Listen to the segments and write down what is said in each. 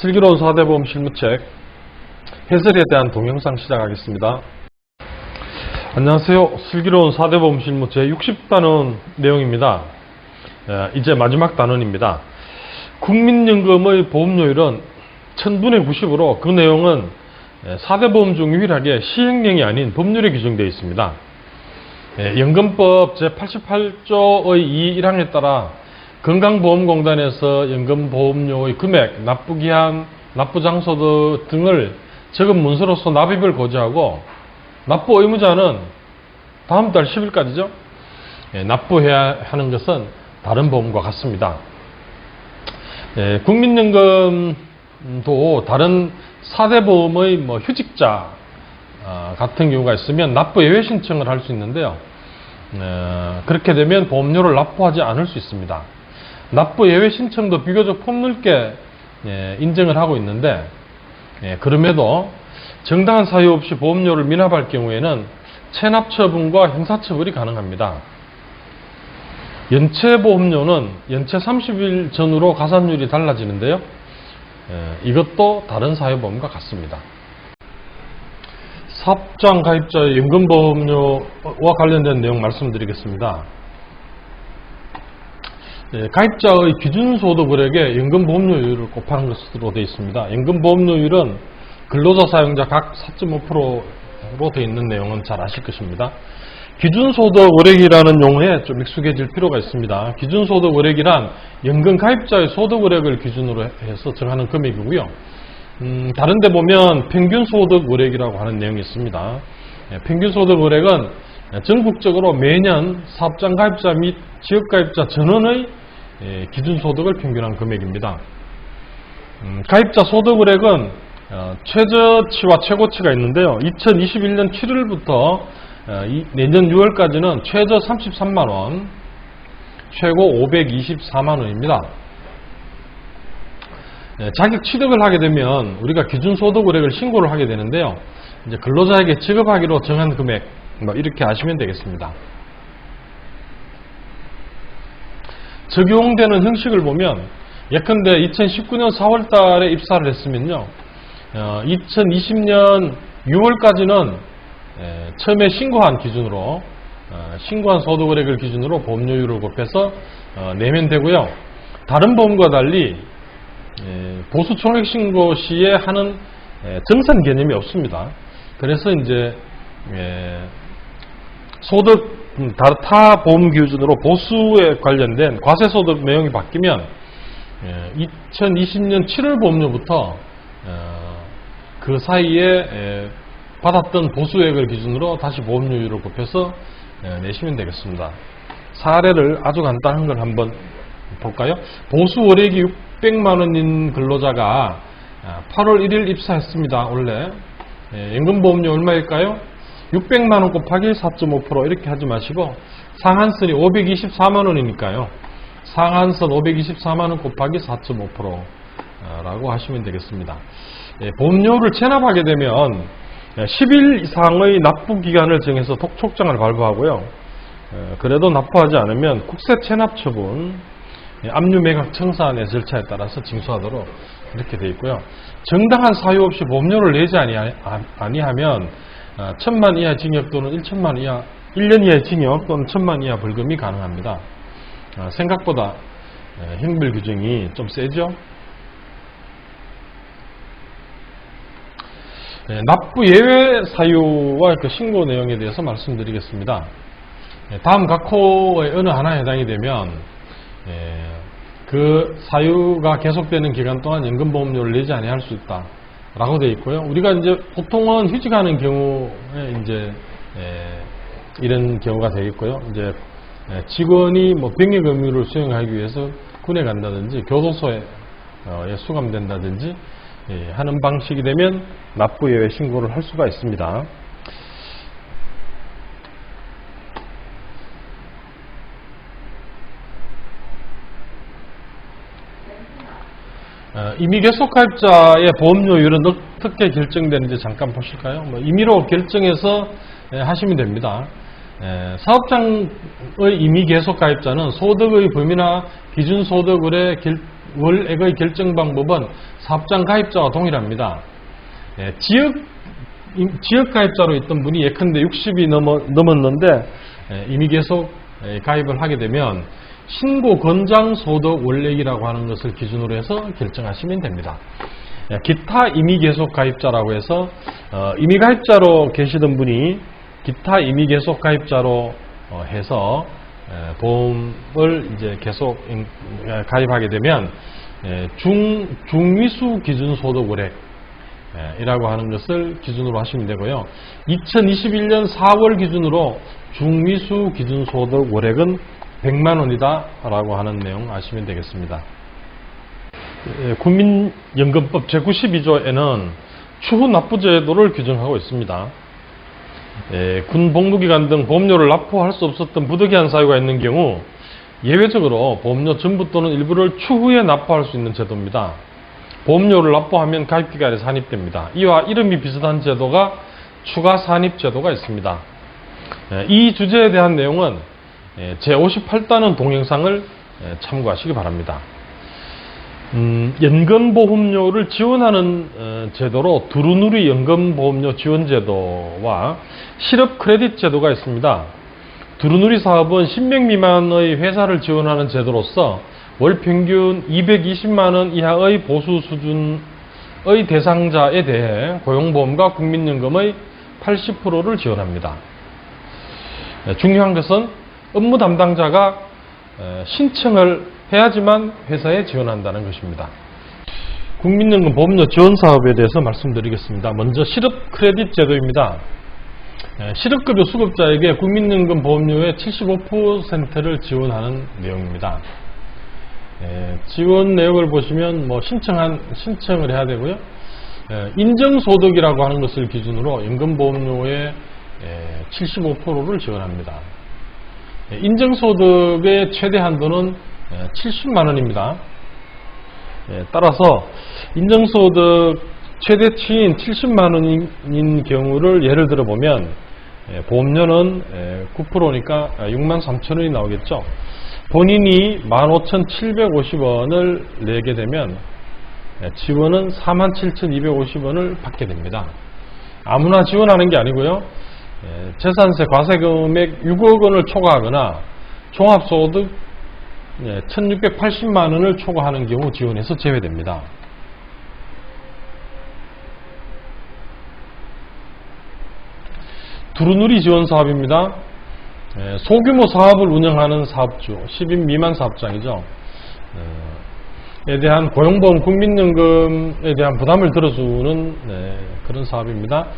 슬기로운 4대 보험 실무책 해설에 대한 동영상 시작하겠습니다. 안녕하세요. 슬기로운 4대 보험 실무 제60단원 내용입니다. 이제 마지막 단원입니다. 국민연금의 보험료율은 1000분의 90으로 그 내용은 4대 보험 중 유일하게 시행령이 아닌 법률에 규정되어 있습니다. 연금법 제88조의 2 1항에 따라 건강보험공단에서 연금보험료의 금액, 납부기한, 납부장소 등을 적은 문서로서 납입을 고지하고 납부 의무자는 다음 달 10일까지죠. 납부해야 하는 것은 다른 보험과 같습니다. 국민연금도 다른 4대 보험의 휴직자 같은 경우가 있으면 납부 예외 신청을 할 수 있는데요. 그렇게 되면 보험료를 납부하지 않을 수 있습니다. 납부 예외 신청도 비교적 폭넓게 인정을 하고 있는데 그럼에도 정당한 사유 없이 보험료를 미납할 경우에는 체납 처분과 형사 처벌이 가능합니다. 연체 보험료는 연체 30일 전후로 가산율이 달라지는데요. 이것도 다른 사유보험과 같습니다. 사업장 가입자의 연금보험료와 관련된 내용 말씀드리겠습니다. 가입자의 기준소득을에게 연금보험료율을 곱하는 것으로 되어 있습니다. 연금보험료율은 근로자 사용자 각 4.5%로 되어 있는 내용은 잘 아실 것입니다. 기준소득을액이라는 용어에 좀 익숙해질 필요가 있습니다. 기준소득을액이란 연금 가입자의 소득을액을 기준으로 해서 정하는 금액이고요. 다른 데 보면 평균소득을액이라고 하는 내용이 있습니다. 평균소득을액은 전국적으로 매년 사업장 가입자 및 지역가입자 전원의 기준소득을 평균한 금액입니다. 가입자 소득을액은 최저치와 최고치가 있는데요. 2021년 7월부터 내년 6월까지는 최저 33만원, 최고 524만원입니다. 자격 취득을 하게 되면 우리가 기준소득을액을 신고를 하게 되는데요. 이제 근로자에게 지급하기로 정한 금액, 이렇게 아시면 되겠습니다. 적용되는 형식을 보면 예컨대 2019년 4월 달에 입사를 했으면요. 2020년 6월까지는 처음에 신고한 기준으로 신고한 소득을액을 기준으로 보험료율을 곱해서 내면 되고요. 다른 보험과 달리 보수 총액 신고 시에 하는 정산 개념이 없습니다. 그래서 이제 소득 타 보험 기준으로 보수에 관련된 과세소득 내용이 바뀌면 2020년 7월 보험료부터 그 사이에 받았던 보수액을 기준으로 다시 보험료율을 곱해서 내시면 되겠습니다. 사례를 아주 간단한 걸 한번 볼까요? 보수월액이 600만원인 근로자가 8월 1일 입사했습니다. 원래 연금보험료 얼마일까요? 600만원 곱하기 4.5% 이렇게 하지 마시고 상한선이 524만원이니까요. 상한선 524만원 곱하기 4.5%라고 하시면 되겠습니다. 보험료를 체납하게 되면 10일 이상의 납부기간을 정해서 독촉장을 발부하고요. 그래도 납부하지 않으면 국세 체납 처분, 압류 매각 청산의 절차에 따라서 징수하도록 이렇게 되어 있고요. 정당한 사유 없이 보험료를 내지 아니하면 1000만 이하 징역 또는 1천만 이하 1년 이하의 징역 또는 1000만 이하 벌금이 가능합니다. 생각보다 형벌 규정이 좀 세죠. 납부 예외 사유와 그 신고 내용에 대해서 말씀드리겠습니다. 다음 각호의 어느 하나에 해당이 되면 그 사유가 계속되는 기간 동안 연금보험료를 내지 아니할 수 있다 라고 되어 있고요. 우리가 이제 보통은 휴직하는 경우에 이제 이런 경우가 되겠고요. 이제 직원이 병역 의무를 수행하기 위해서 군에 간다든지 교도소에 수감된다든지 하는 방식이 되면 납부 예외 신고를 할 수가 있습니다. 임의 계속 가입자의 보험료율은 어떻게 결정되는지 잠깐 보실까요? 임의로 결정해서 하시면 됩니다. 사업장의 임의 계속 가입자는 소득의 범위나 기준소득의 월액의 결정 방법은 사업장 가입자와 동일합니다. 지역 가입자로 있던 분이 예컨대 60이 넘었는데 이미 계속 가입을 하게 되면 신고 권장 소득 월액이라고 하는 것을 기준으로 해서 결정하시면 됩니다. 기타 임의 계속 가입자라고 해서 임의 가입자로 계시던 분이 기타 임의 계속 가입자로 해서 보험을 이제 계속 가입하게 되면 중위수 기준 소득 월액 이라고 하는 것을 기준으로 하시면 되고요. 2021년 4월 기준으로 중위수 기준 소득 월액은 100만원이다 라고 하는 내용 아시면 되겠습니다. 국민연금법 제92조에는 추후 납부 제도를 규정하고 있습니다. 군 복무기간 등 보험료를 납부할 수 없었던 부득이한 사유가 있는 경우 예외적으로 보험료 전부 또는 일부를 추후에 납부할 수 있는 제도입니다. 보험료를 납부하면 가입기간에 산입됩니다. 이와 이름이 비슷한 제도가 추가 산입 제도가 있습니다. 이 주제에 대한 내용은 제58단원 동영상을 참고하시기 바랍니다. 연금보험료를 지원하는 제도로 두루누리 연금보험료 지원제도와 실업 크레딧 제도가 있습니다. 두루누리 사업은 10명 미만의 회사를 지원하는 제도로서 월 평균 220만원 이하의 보수 수준의 대상자에 대해 고용보험과 국민연금의 80%를 지원합니다. 중요한 것은 업무 담당자가 신청을 해야지만 회사에 지원한다는 것입니다. 국민연금 보험료 지원 사업에 대해서 말씀드리겠습니다. 먼저 실업 크레딧 제도입니다. 실업급여 수급자에게 국민연금 보험료의 75%를 지원하는 내용입니다. 지원 내역을 보시면 신청을 해야 되고요. 인정소득이라고 하는 것을 기준으로 연금보험료의 75%를 지원합니다. 인정소득의 최대 한도는 70만원입니다. 따라서 인정소득 최대치인 70만원인 경우를 예를 들어 보면 보험료는 9%니까 63,000원이 나오겠죠. 본인이 15,750원을 내게 되면 지원은 47,250원을 받게 됩니다. 아무나 지원하는 게 아니고요. 재산세 과세금액 6억 원을 초과하거나 종합소득 1,680만 원을 초과하는 경우 지원에서 제외됩니다. 두루누리 지원 사업입니다. 소규모 사업을 운영하는 사업주, 10인 미만 사업장이죠. 에 대한 고용보험 국민연금에 대한 부담을 들어주는 그런 사업입니다.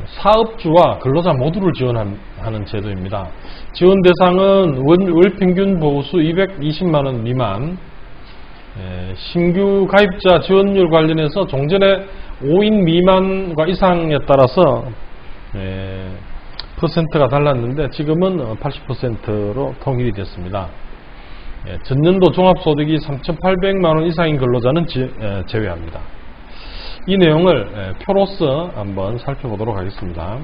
사업주와 근로자 모두를 지원하는 제도입니다. 지원 대상은 월평균 보수 220만원 미만, 신규 가입자 지원율 관련해서 종전에 5인 미만과 이상에 따라서 퍼센트가 달랐는데 지금은 80%로 통일이 됐습니다. 전년도 종합소득이 3,800만원 이상인 근로자는 제외합니다. 이 내용을 표로서 한번 살펴보도록 하겠습니다.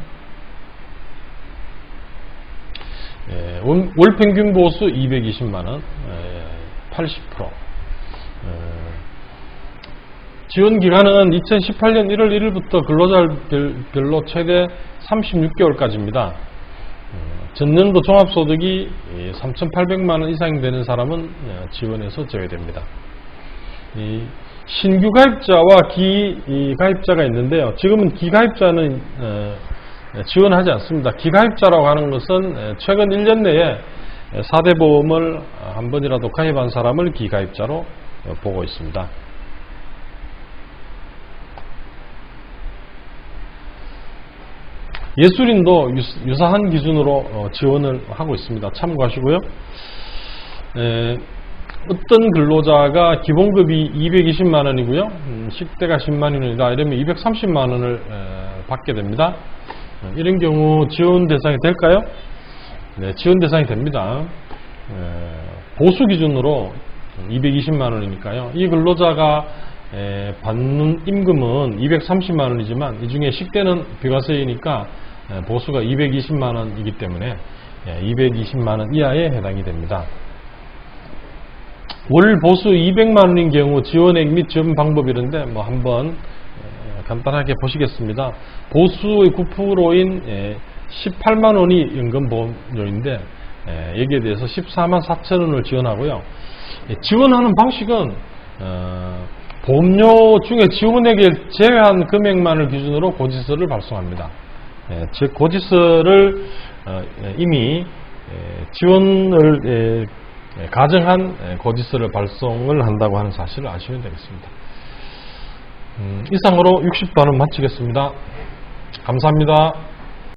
월평균 보수 220만원, 80%. 지원기간은 2018년 1월 1일부터 근로자별로 최대 36개월까지입니다. 전년도 종합소득이 3,800만원 이상 되는 사람은 지원에서 제외됩니다. 신규 가입자와 기가입자가 있는데요. 지금은 기가입자는 지원하지 않습니다. 기가입자라고 하는 것은 최근 1년 내에 4대 보험을 한 번이라도 가입한 사람을 기가입자로 보고 있습니다. 예술인도 유사한 기준으로 지원을 하고 있습니다. 참고하시고요. 어떤 근로자가 기본급이 220만원이고요. 식대가 10만원이다. 이러면 230만원을 받게 됩니다. 이런 경우 지원 대상이 될까요? 네, 지원 대상이 됩니다. 보수 기준으로 220만원이니까요. 이 근로자가 받는 임금은 230만원이지만 이 중에 식대는 비과세이니까 보수가 220만원이기 때문에 220만원 이하에 해당이 됩니다. 월 보수 200만 원인 경우 지원액 및 지원 방법 이런데 뭐 한번 간단하게 보시겠습니다. 보수의 9%인 18만 원이 연금보험료인데 여기에 대해서 14만 4천 원을 지원하고요. 지원하는 방식은 보험료 중에 지원액을 제외한 금액만을 기준으로 고지서를 발송합니다. 즉 고지서를 이미 지원을 가정한 고지서를 발송을 한다고 하는 사실을 아시면 되겠습니다. 이상으로 60번은 마치겠습니다. 감사합니다.